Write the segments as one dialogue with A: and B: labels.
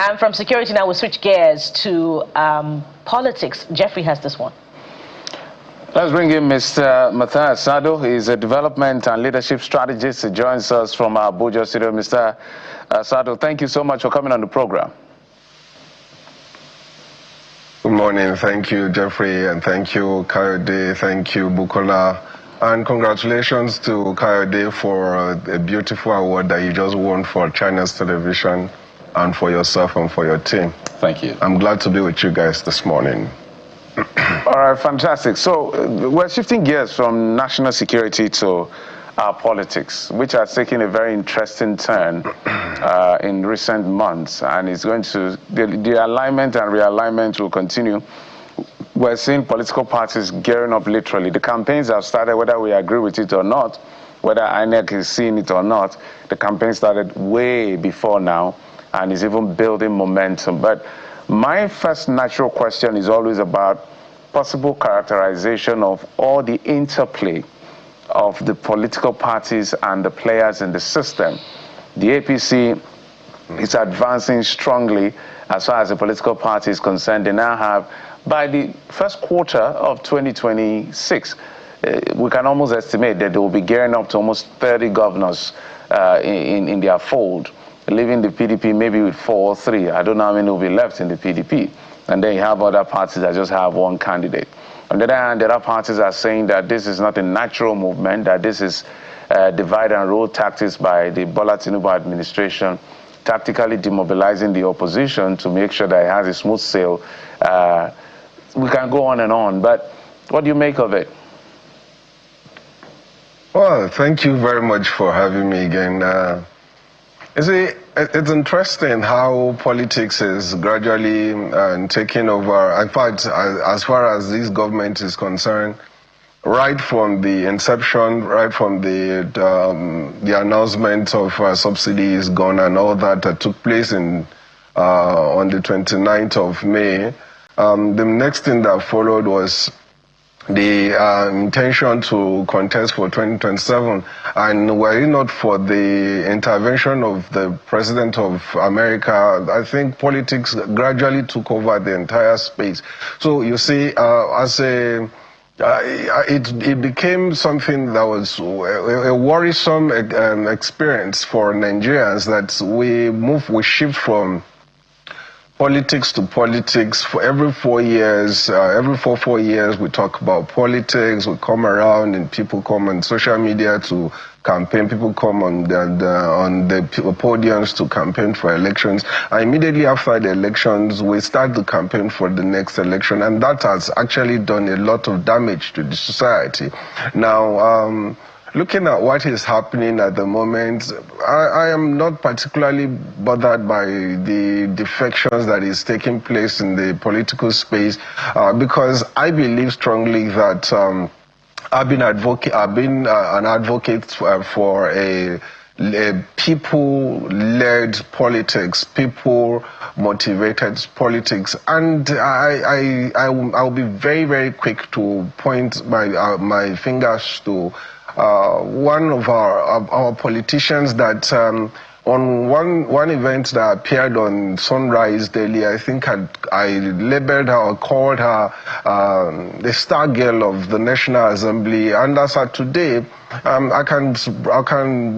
A: And from security now, we'll switch gears to politics. Jeffrey has this one.
B: Let's bring in Mr. Matthias Tsado. He's a development and leadership strategist. He joins us from our Abuja studio. Mr. Tsado, thank you so much for coming on the program.
C: Good morning. Thank you, Jeffrey, and thank you, Kayode. Thank you, Bukola. And congratulations to Kayode for a beautiful award that you just won for China's television and for yourself and for your team.
B: Thank you.
C: I'm glad to be with you guys this morning.
B: All right, fantastic. So we're shifting gears from national security to our politics, which has taken a very interesting turn in recent months, and it's going to, the alignment and realignment will continue. We're seeing political parties gearing up literally. The campaigns have started, whether we agree with it or not, whether INEC is seeing it or not. The campaign started way before now and is even building momentum. But my first natural question is always about possible characterization of all the interplay of the political parties and the players in the system. The APC is advancing strongly as far as the political party is concerned. They now have, by the first quarter of 2026, we can almost estimate that they will be gearing up to almost 30 governors in their fold, leaving the PDP maybe with 4 or 3. I don't know how many will be left in the PDP. And then you have other parties that just have one candidate. On the other hand, the other parties are saying that this is not a natural movement, that this is divide and rule tactics by the Bola Tinubu administration, tactically demobilizing the opposition to make sure that it has a smooth sail. We can go on and on, but what do you make of it?
C: Well, thank you very much for having me again. You see, it's interesting how politics is gradually taking over. In fact, as far as this government is concerned, right from the inception, right from the announcement of subsidies gone and all that took place on the 29th of May, the next thing that followed was the intention to contest for 2027, and were it not for the intervention of the President of America, I think politics gradually took over the entire space. So you see, it became something that was a worrisome experience for Nigerians, that we shift from politics to politics. For every 4 years, every four years, we talk about politics. We come around and people come on social media to campaign. People come on the podiums to campaign for elections. And immediately after the elections, we start the campaign for the next election. And that has actually done a lot of damage to the society. Now, looking at what is happening at the moment, I am not particularly bothered by the defections that is taking place in the political space, because I believe strongly that I've been an advocate for a people-led politics, people-motivated politics, and I'll be very, very quick to point my fingers to one of our politicians that on one event that appeared on Sunrise Daily, I think I labeled her or called her the star girl of the National Assembly, and as of today, I can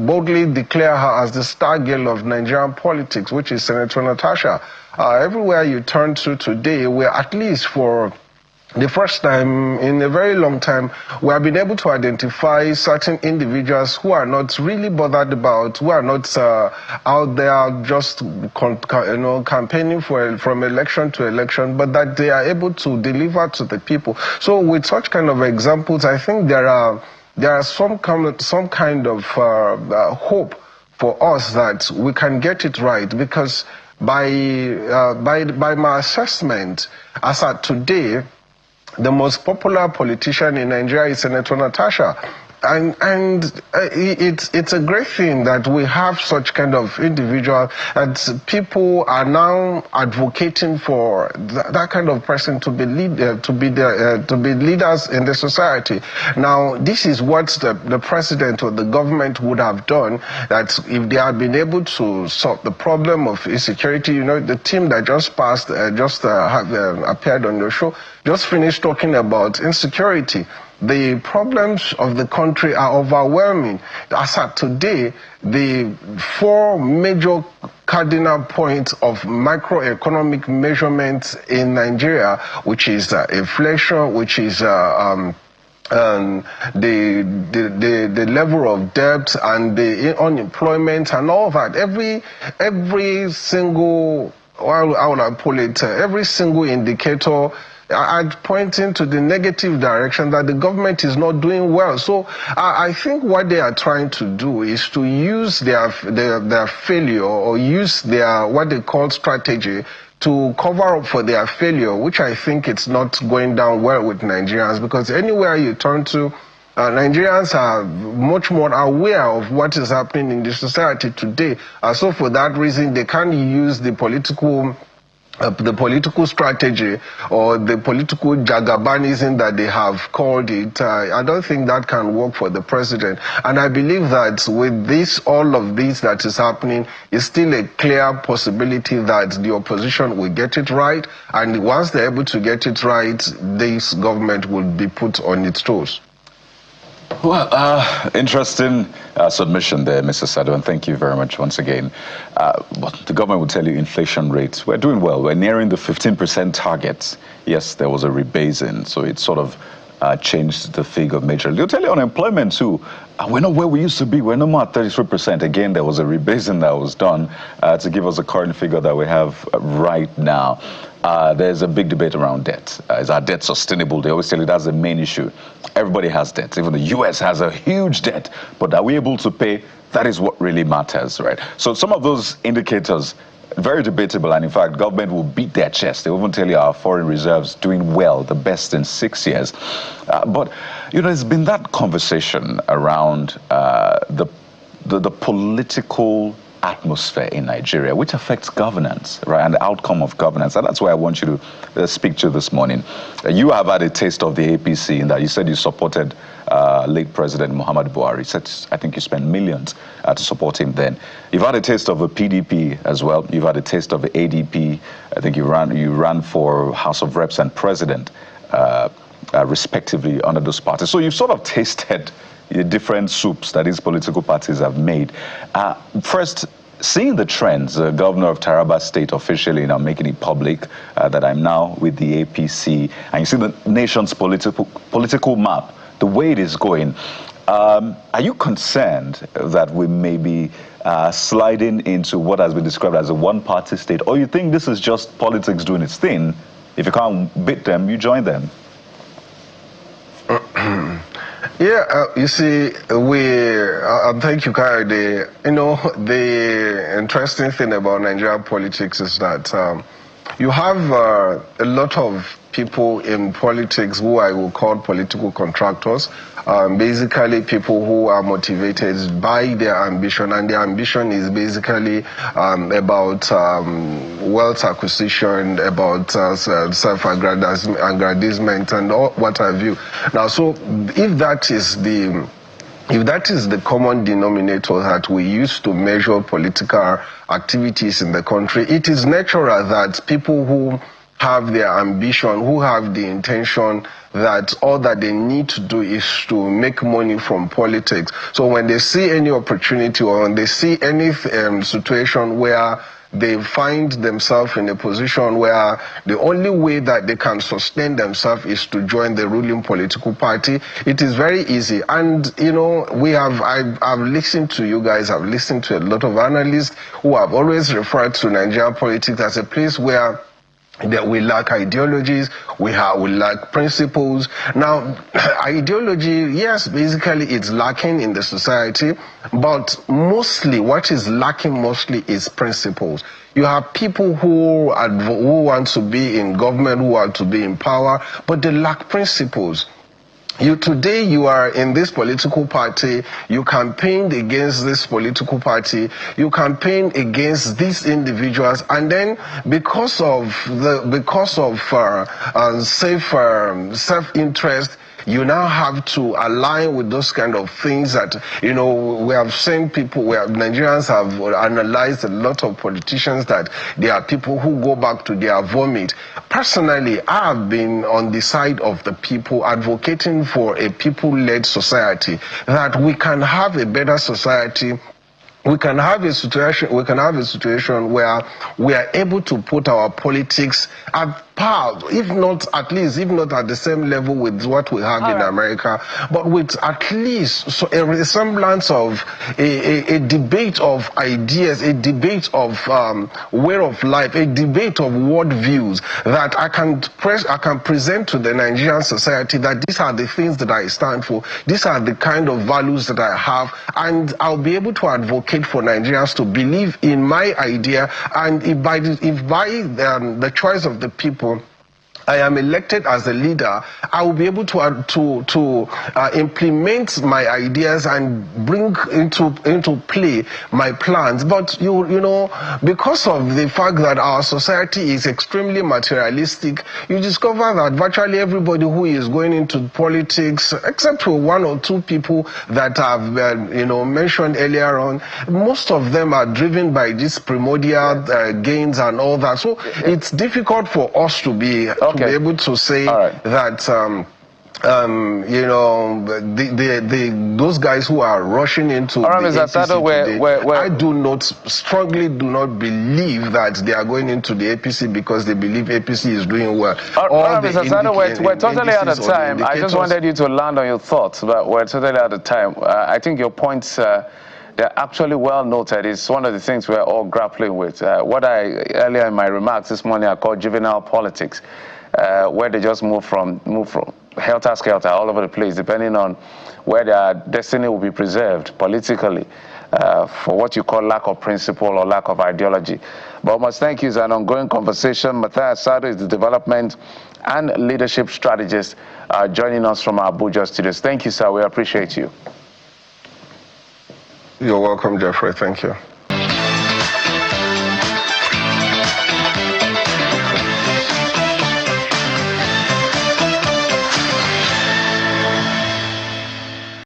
C: boldly declare her as the star girl of Nigerian politics, which is Senator Natasha. Everywhere you turn to today, we're at least for the first time in a very long time, we have been able to identify certain individuals who are not really bothered about, who are not out there just campaigning from election to election, but that they are able to deliver to the people. So with such kind of examples, I think there are some kind of hope for us that we can get it right, because by my assessment, as at today, the most popular politician in Nigeria is Senator Natasha. It's a great thing that we have such kind of individual, and people are now advocating for that kind of person to be leaders in the society. Now, this is what the president or the government would have done, that if they had been able to solve the problem of insecurity. You know, the team that just passed, appeared on your show, just finished talking about insecurity. The problems of the country are overwhelming. As at today, the 4 major cardinal points of macroeconomic measurements in Nigeria, which is inflation, which is the level of debt and the unemployment and all that. Every single, how would I pull it? Every single indicator pointing to the negative direction that the government is not doing well. So I think what they are trying to do is to use their failure, or use their what they call strategy, to cover up for their failure, which I think it's not going down well with Nigerians, because anywhere you turn to, Nigerians are much more aware of what is happening in the society today. So for that reason, they can't use the political strategy or the political jagabanism that they have called it. I don't think that can work for the president. And I believe that with all of this that is happening, it's still a clear possibility that the opposition will get it right. And once they're able to get it right, this government will be put on its toes.
D: Well, interesting submission there, Mr. Tsado, and thank you very much once again. The government will tell you inflation rates, we're doing well. We're nearing the 15% target. Yes, there was a rebasing, so it sort of changed the figure majorly. They'll tell you unemployment too. We're not where we used to be. We're no more at 33%. Again, there was a rebasing that was done to give us the current figure that we have right now. There's a big debate around debt. Is our debt sustainable? They always tell you that's the main issue. Everybody has debt. Even the US has a huge debt. But are we able to pay? That is what really matters, right? So some of those indicators, very debatable. And in fact, government will beat their chest. They will even tell you our foreign reserves doing well, the best in 6 years. But, you know, there's been that conversation around the political atmosphere in Nigeria, which affects governance, right, and the outcome of governance. And that's why I want you to speak to this morning. You have had a taste of the APC in that you said you supported late President Muhammad Buhari. I think you spent millions to support him then. You've had a taste of the PDP as well. You've had a taste of the ADP. I think you ran for House of Reps and President, respectively, under those parties. So you've sort of tasted the different soups that these political parties have made. First, seeing the trends, the governor of Taraba State officially now making it public that I'm now with the APC, and you see the nation's political map, the way it is going. Are you concerned that we may be sliding into what has been described as a one-party state, or you think this is just politics doing its thing? If you can't beat them, you join them.
C: Yeah, you see, thank you, Kyle. You know, the interesting thing about Nigerian politics is that you have a lot of people in politics who I will call political contractors, basically people who are motivated by their ambition, and their ambition is basically about wealth acquisition, about self-aggrandizement and all, what have you. Now, so if that is the common denominator that we use to measure political activities in the country, it is natural that people who have their ambition, who have the intention that all that they need to do is to make money from politics. So when they see any opportunity, or when they see any situation where they find themselves in a position where the only way that they can sustain themselves is to join the ruling political party, it is very easy. And, you know, I've listened to you guys, I've listened to a lot of analysts who have always referred to Nigerian politics as a place where that we lack ideologies, we lack principles. Now, ideology, yes, basically it's lacking in the society, but mostly what is lacking mostly is principles. You have people who want to be in government, who want to be in power, but they lack principles. Today you are in this political party, you campaigned against this political party, you campaigned against these individuals, and then because of self-interest, you now have to align with those kind of things that, you know, we have seen people, Nigerians have analyzed a lot of politicians that there are people who go back to their vomit. Personally, I have been on the side of the people, advocating for a people-led society, that we can have a better society. We can have a situation where we are able to put our politics at par, if not at the same level with what we have in America, but with at least a semblance of a debate of ideas, a debate of way of life, a debate of worldviews that I can present to the Nigerian society that these are the things that I stand for, these are the kind of values that I have, and I'll be able to advocate for Nigerians to believe in my idea, and if by the choice of the people I am elected as a leader, I will be able to implement my ideas and bring into play my plans. But you know, because of the fact that our society is extremely materialistic, you discover that virtually everybody who is going into politics, except for one or two people that I've mentioned earlier on, most of them are driven by these primordial gains and all that. So it's difficult for us to be able to say that those guys who are rushing into the APC today, I strongly do not believe that they are going into the APC because they believe APC is doing well.
B: Mr. Tsado, we're totally out of time. I just wanted you to land on your thoughts, but we're totally out of time. I think your points, they're actually well noted. It's one of the things we're all grappling with. What I, earlier in my remarks this morning, I called juvenile politics, where they just move from helter-skelter all over the place, depending on where their destiny will be preserved politically, for what you call lack of principle or lack of ideology. But I must thank you. It's an ongoing conversation. Matthias Tsado is the development and leadership strategist joining us from our Abuja studios. Thank you, sir. We appreciate you.
C: You're welcome, Jeffrey. Thank you.